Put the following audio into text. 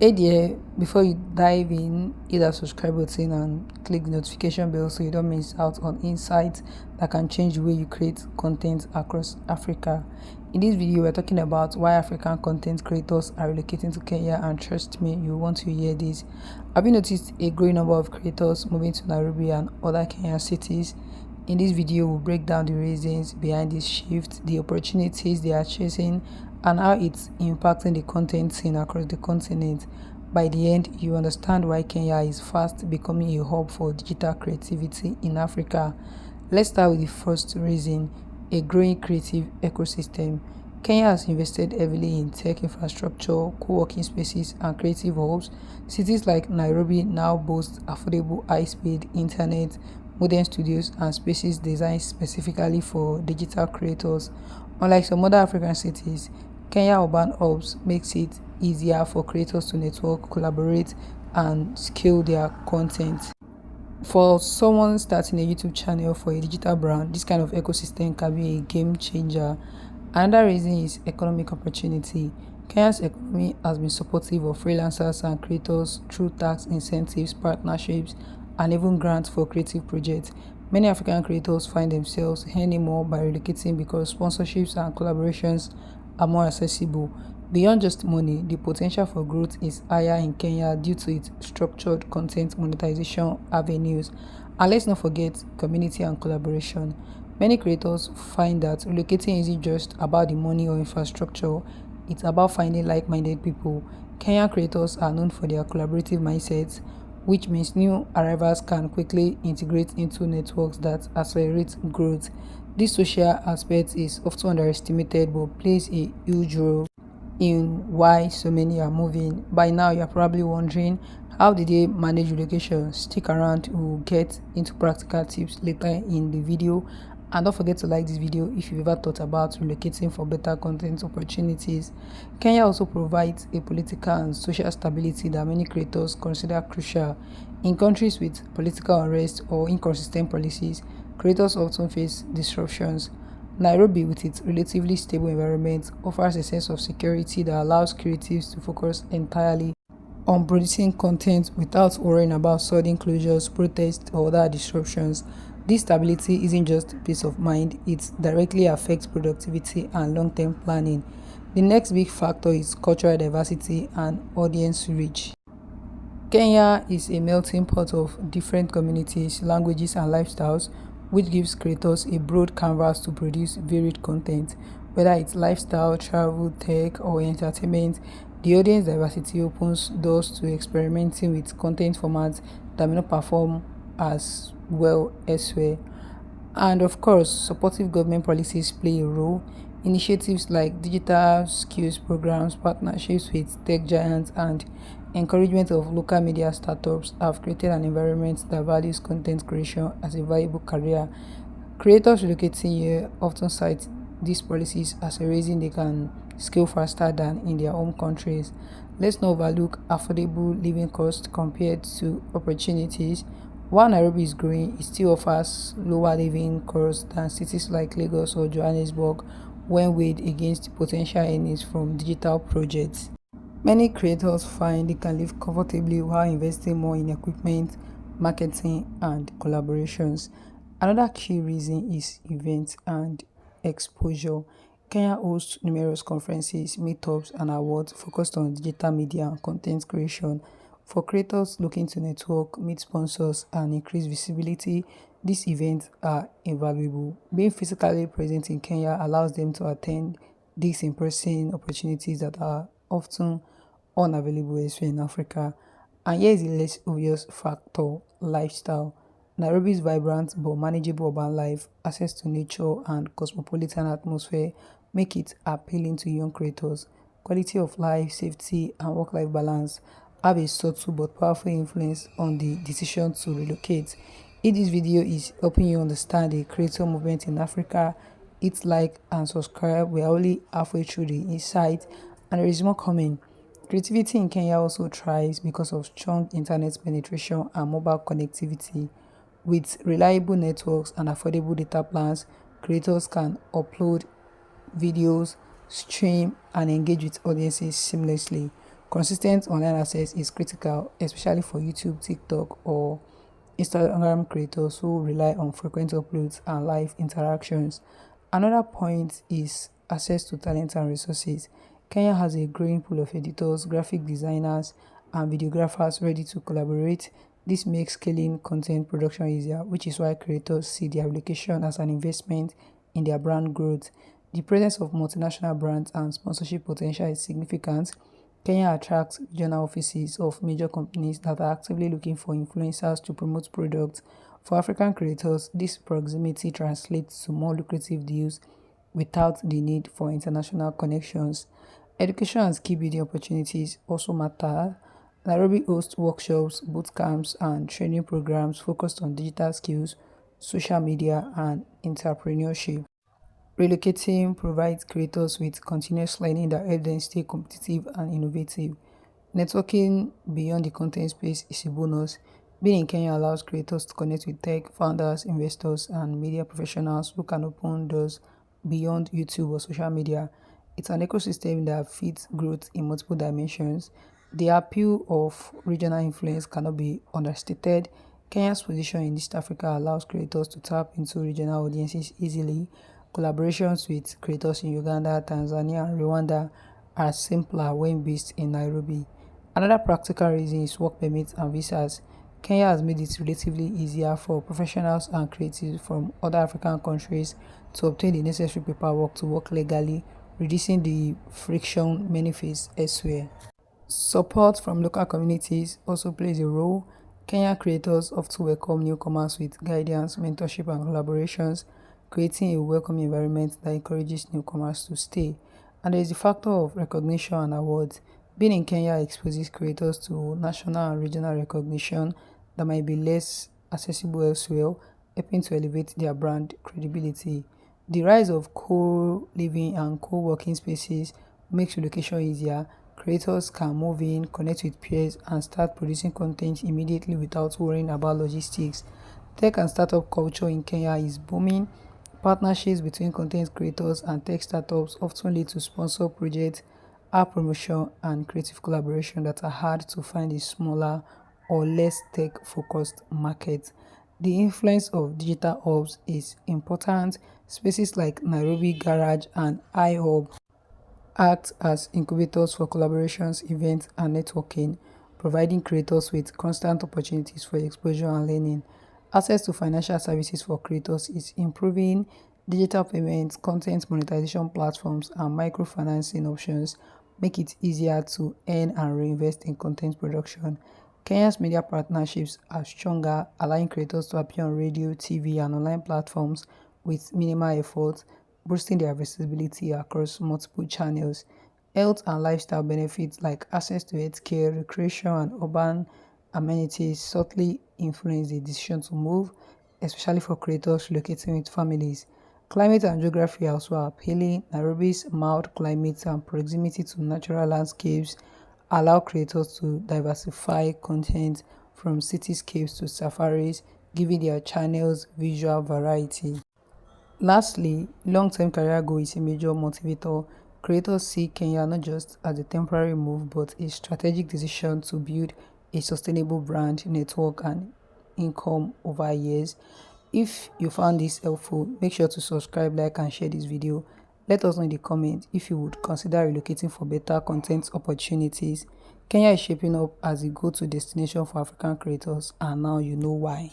Hey there, before you dive in, hit that subscribe button and click the notification bell so you don't miss out on insights that can change the way you create content across Africa. In this video, we're talking about why African content creators are relocating to Kenya, and trust me, you want to hear this. Have you noticed a growing number of creators moving to Nairobi and other Kenyan cities? In this video, we'll break down the reasons behind this shift, the opportunities they are chasing, and how it's impacting the content scene across the continent. By the end, you understand why Kenya is fast becoming a hub for digital creativity in Africa. Let's start with the first reason: a growing creative ecosystem. Kenya has invested heavily in tech infrastructure, co-working spaces, and creative hubs. Cities like Nairobi now boast affordable high-speed internet, modern studios, and spaces designed specifically for digital creators. Unlike some other African cities, Kenya urban hubs makes it easier for creators to network, collaborate, and scale their content. For someone starting a YouTube channel for a digital brand, this kind of ecosystem can be a game changer. Another reason is economic opportunity. Kenya's economy has been supportive of freelancers and creators through tax incentives, partnerships, and even grants for creative projects. Many African creators find themselves earning more by relocating because sponsorships and collaborations are more accessible. Beyond just money, the potential for growth is higher in Kenya due to its structured content monetization avenues. And let's not forget community and collaboration. Many creators find that relocating isn't just about the money or infrastructure, it's about finding like-minded people. Kenyan creators are known for their collaborative mindsets, which means new arrivals can quickly integrate into networks that accelerate growth. This social aspect is often underestimated but plays a huge role in why so many are moving. By now, you're probably wondering, how did they manage relocation? Stick around, we'll get into practical tips later in the video. And don't forget to like this video if you've ever thought about relocating for better content opportunities. Kenya also provides a political and social stability that many creators consider crucial. In countries with political unrest or inconsistent policies, creators often face disruptions. Nairobi, with its relatively stable environment, offers a sense of security that allows creatives to focus entirely on producing content without worrying about sudden closures, protests, or other disruptions. This stability isn't just peace of mind, it directly affects productivity and long-term planning. The next big factor is cultural diversity and audience reach. Kenya is a melting pot of different communities, languages, and lifestyles, which gives creators a broad canvas to produce varied content. Whether it's lifestyle, travel, tech, or entertainment, the audience diversity opens doors to experimenting with content formats that may not perform as well elsewhere. And of course, supportive government policies play a role. Initiatives like digital skills programs, partnerships with tech giants, and encouragement of local media startups have created an environment that values content creation as a viable career. Creators relocating here often cite these policies as a reason they can scale faster than in their home countries. Let's not overlook affordable living costs compared to opportunities. While Nairobi is growing, it still offers lower living costs than cities like Lagos or Johannesburg when weighed against potential earnings from digital projects. Many creators find they can live comfortably while investing more in equipment, marketing, and collaborations. Another key reason is events and exposure. Kenya hosts numerous conferences, meetups, and awards focused on digital media and content creation. For creators looking to network, meet sponsors, and increase visibility, these events are invaluable. Being physically present in Kenya allows them to attend these in-person opportunities that are often unavailable elsewhere in Africa. And here is a less obvious factor: lifestyle. Nairobi's vibrant but manageable urban life, access to nature, and cosmopolitan atmosphere make it appealing to young creators. Quality of life, safety, and work-life balance have a subtle but powerful influence on the decision to relocate. If this video is helping you understand the creator movement in Africa, hit like and subscribe. We are only halfway through the insight, and there is more coming. Creativity in Kenya also thrives because of strong internet penetration and mobile connectivity. With reliable networks and affordable data plans, creators can upload videos, stream, and engage with audiences seamlessly. Consistent online access is critical, especially for YouTube, TikTok, or Instagram creators who rely on frequent uploads and live interactions. Another point is access to talent and resources. Kenya has a growing pool of editors, graphic designers, and videographers ready to collaborate. This makes scaling content production easier, which is why creators see their relocation as an investment in their brand growth. The presence of multinational brands and sponsorship potential is significant. Kenya attracts regional offices of major companies that are actively looking for influencers to promote products. For African creators, this proximity translates to more lucrative deals without the need for international connections. Education and skill building opportunities also matter. Nairobi hosts workshops, boot camps, and training programs focused on digital skills, social media, and entrepreneurship. Relocating provides creators with continuous learning that help them stay competitive and innovative. Networking beyond the content space is a bonus. Being in Kenya allows creators to connect with tech founders, investors, and media professionals who can open doors beyond YouTube or social media. It's an ecosystem that fits growth in multiple dimensions. The appeal of regional influence cannot be understated. Kenya's position in East Africa allows creators to tap into regional audiences easily. Collaborations with creators in Uganda, Tanzania, and Rwanda are simpler when based in Nairobi. Another practical reason is work permits and visas. Kenya has made it relatively easier for professionals and creatives from other African countries to obtain the necessary paperwork to work legally, reducing the friction many face elsewhere. Support from local communities also plays a role. Kenyan creators often welcome newcomers with guidance, mentorship, and collaborations, creating a welcoming environment that encourages newcomers to stay. And there is the factor of recognition and awards. Being in Kenya exposes creators to national and regional recognition that might be less accessible elsewhere, helping to elevate their brand credibility. The rise of co-living and co-working spaces makes relocation easier. Creators can move in, connect with peers, and start producing content immediately without worrying about logistics. Tech and startup culture in Kenya is booming. Partnerships between content creators and tech startups often lead to sponsor projects, app promotion, and creative collaboration that are hard to find in smaller or less tech-focused markets. The influence of digital hubs is important. Spaces like Nairobi Garage and iHub act as incubators for collaborations, events, and networking, providing creators with constant opportunities for exposure and learning. Access to financial services for creators is improving. Digital payments, content monetization platforms, and microfinancing options make it easier to earn and reinvest in content production. Kenya's media partnerships are stronger, allowing creators to appear on radio, TV, and online platforms with minimal effort, boosting their visibility across multiple channels. Health and lifestyle benefits like access to healthcare, recreation, and urban amenities subtly influence the decision to move, especially for creators relocating with families. Climate and geography are also appealing. Nairobi's mild climate and proximity to natural landscapes allow creators to diversify content from cityscapes to safaris, giving their channels visual variety. Lastly, long-term career goal is a major motivator. Creators see Kenya not just as a temporary move but a strategic decision to build a sustainable brand, network, and income over years. If you found this helpful, make sure to subscribe, like, and share this video. Let us know in the comments if you would consider relocating for better content opportunities. Kenya is shaping up as a go-to destination for African creators, and now you know why.